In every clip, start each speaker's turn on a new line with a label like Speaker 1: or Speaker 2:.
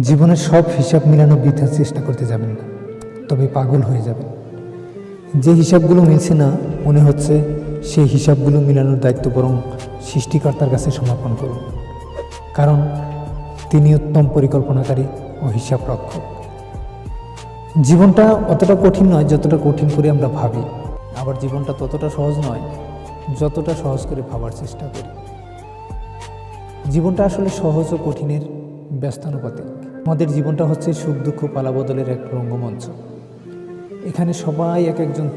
Speaker 1: জীবনের সব হিসাব মিলানো বৃথার চেষ্টা করতে যাবেন না, তবে পাগল হয়ে যাবেন। যে হিসাবগুলো মিলছে না মনে হচ্ছে সেই হিসাবগুলো মিলানোর দায়িত্ব বরং সৃষ্টিকর্তার কাছে সমর্পণ করুন, কারণ তিনি উত্তম পরিকল্পনাকারী ও হিসাব রক্ষক। জীবনটা অতটা কঠিন নয় যতটা কঠিন করে আমরা ভাবি, আবার জীবনটা ততটা সহজ নয় যতটা সহজ করে ভাবার চেষ্টা করি। জীবনটা আসলে সহজ ও কঠিনের ব্যস্তানুপাতিক। আমাদের জীবনটা হচ্ছে সুখ দুঃখ পালাবদলের এক রঙ্গমঞ্চ। এখানে সবাই এক একজন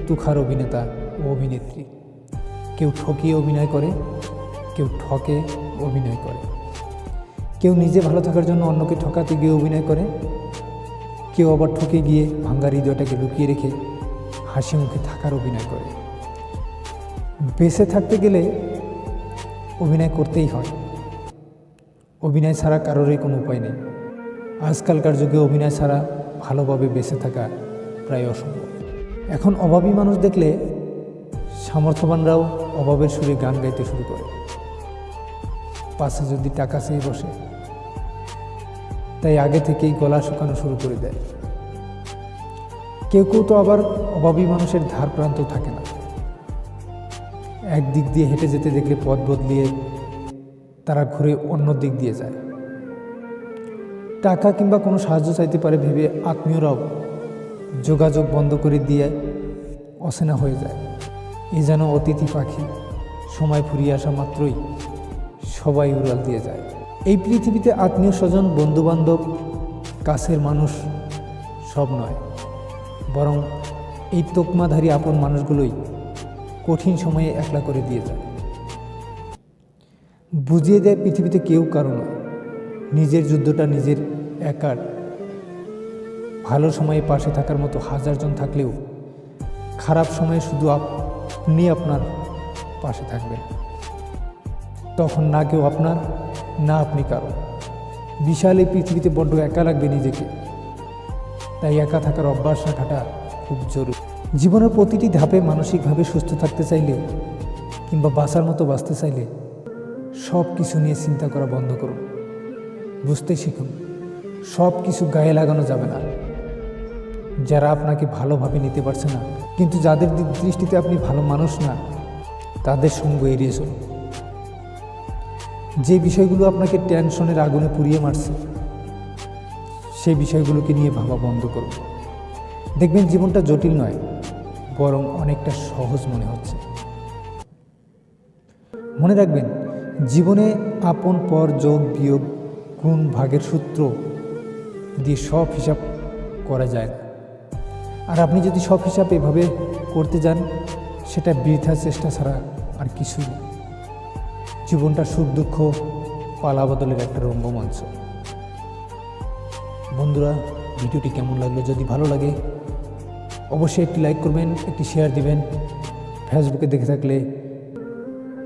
Speaker 1: তুখার অভিনেতা ও অভিনেত্রী। কেউ ঠকিয়ে অভিনয় করে, কেউ ঠকে অভিনয় করে, কেউ নিজে ভালো থাকার জন্য অন্যকে ঠকাতে গিয়ে অভিনয় করে, কেউ আবার ঠকে গিয়ে ভাঙ্গা হৃদয়টাকে লুকিয়ে রেখে হাসি মুখে থাকার অভিনয় করে। বেঁচে থাকতে গেলে অভিনয় করতেই হয়। অভিনয় ছাড়া কারোরই কোনো উপায় নেই। আজকালকার যুগে অভিনয় ছাড়া ভালোভাবে বেঁচে থাকা প্রায় অসম্ভব। এখন অভাবী মানুষ দেখলে সামর্থ্যবানরাও অভাবের সুরে গান গাইতে শুরু করে, পাশে যদি টাকা চেয়ে বসে, তাই আগে থেকেই গলা শুকানো শুরু করে দেয়। কেউ কেউ তো আবার অভাবী মানুষের ধার প্রান্ত থাকে না, একদিক দিয়ে হেঁটে যেতে দেখলে পথ বদলিয়ে তারা ঘুরে অন্য দিক দিয়ে যায়। টাকা কিংবা কোনো সাহায্য চাইতে পারে ভেবে আত্মীয়রাও যোগাযোগ বন্ধ করে দিয়ে অচেনা হয়ে যায়। এ যেন অতিথি পাখি, সময় ফুরিয়ে আসা মাত্রই সবাই উড়াল দিয়ে যায়। এই পৃথিবীতে আত্মীয় স্বজন, বন্ধুবান্ধব, কাছের মানুষ সব নয়, বরং এই তোকমাধারী আপন মানুষগুলোই কঠিন সময়ে একলা করে দিয়ে যায়। বুঝিয়ে দেয় পৃথিবীতে কেউ কারো নয়, নিজের যুদ্ধটা নিজের একার। ভালো সময়ে পাশে থাকার মতো হাজারজন থাকলেও খারাপ সময়ে শুধু আপনি আপনার পাশে থাকবেন। তখন না কেউ আপনার, না আপনি কারো। বিশাল এই পৃথিবীতে বড্ড একা লাগবে নিজেকে, তাই একা থাকার অভ্যাস রাখাটা খুব জরুরি। জীবনের প্রতিটি ধাপে মানসিকভাবে সুস্থ থাকতে চাইলে কিংবা বাঁচার মতো বাঁচতে চাইলে সব কিছু নিয়ে চিন্তা করা বন্ধ করুন। বুঝতে শিখুন, সব কিছু গায়ে লাগানো যাবে না। যারা আপনাকে ভালোভাবে নিতে পারছে না, কিন্তু যাদের দৃষ্টিতে আপনি ভালো মানুষ না, তাদের সঙ্গ এড়িয়ে চলুন। যে বিষয়গুলো আপনাকে টেনশনের আগুনে পুড়িয়ে মারছে, সেই বিষয়গুলোকে নিয়ে ভাবা বন্ধ করুন। দেখবেন জীবনটা জটিল নয়, বরং অনেকটা সহজ মনে হচ্ছে। মনে রাখবেন, জীবনে আপন পর, যোগ বিয়োগ, গুণ ভাগের সূত্র দিয়ে সব হিসাব করা যায় না। আর আপনি যদি সব হিসাব এভাবে করতে যান, সেটা বৃথা চেষ্টা ছাড়া আর কিছুই নেই। জীবনটা সুখ দুঃখ পালাবদলের একটা রঙ্গমঞ্চ। বন্ধুরা, ভিডিওটি কেমন লাগলো? যদি ভালো লাগে অবশ্যই একটি লাইক করবেন, একটি শেয়ার দিবেন। ফেসবুকে দেখে থাকলে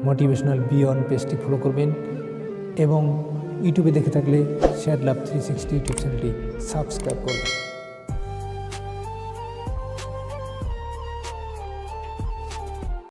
Speaker 1: মোটিভেশনাল বিয়ন্ড পেজটি ফলো করবেন, এবং ইউটিউবে দেখে থাকলে শেয়ার লাভ 360 ইউটিউব চ্যানেলটি সাবস্ক্রাইব করবেন।